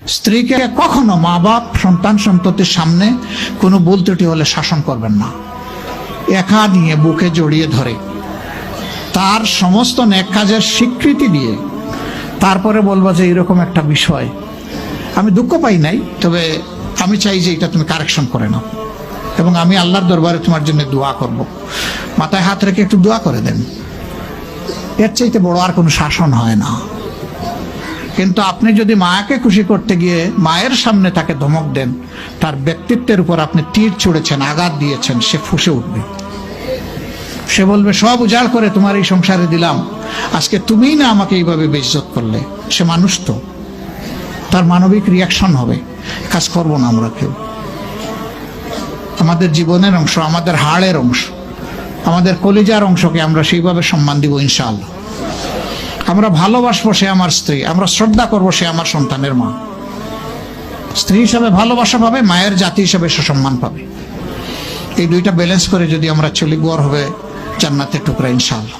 স্ত্রীকে কখনো মা বাপ সন্তান সন্ততির সামনে কোনো ভুল ত্রুটি হলে শাসন করবেন না। একা নিয়ে বুকে জড়িয়ে ধরে তার সমস্ত নেক কাজের স্বীকৃতি দিয়ে তারপরে বলবো যে এরকম একটা বিষয় আমি দুঃখ পাই নাই, তবে আমি চাই যে এটা তুমি কারেকশন করে নাও এবং আমি আল্লাহর দরবারে তোমার জন্য দোয়া করব। মাথায় হাত রেখে একটু দোয়া করে দেন। এর চাইতে বড় আর কোনো শাসন হয় না। কিন্তু আপনি যদি মাকে খুশি করতে গিয়ে মায়ের সামনে তাকে ধমক দেন, তার ব্যক্তিত্বের উপর আপনি তীর ছুঁড়েছেন, আঘাত দিয়েছেন, সে ফুঁসে উঠবে। সে বলবে সব উজাড় করে তোমার এই সংসারে দিলাম, আজকে তুমিই না আমাকে এইভাবে বেইজ্জত করলে। সে মানুষ তো, তার মানবিক রিয়াকশন হবে। কাজ করবো না আমরা কেউ। আমাদের জীবনের অংশ, আমাদের হাড়ের অংশ, আমাদের কলিজার অংশকে আমরা সেইভাবে সম্মান দিব ইনশাআল্লাহ। আমরা ভালোবাসবো সে আমার স্ত্রী, আমরা শ্রদ্ধা করবো সে আমার সন্তানের মা। স্ত্রী হিসাবে ভালোবাসা পাবে, মায়ের জাতি হিসাবে সুসম্মান পাবে। এই দুইটা ব্যালেন্স করে যদি আমরা চলি, গড় হবে জান্নাতের টুকরা ইনশাআল্লাহ।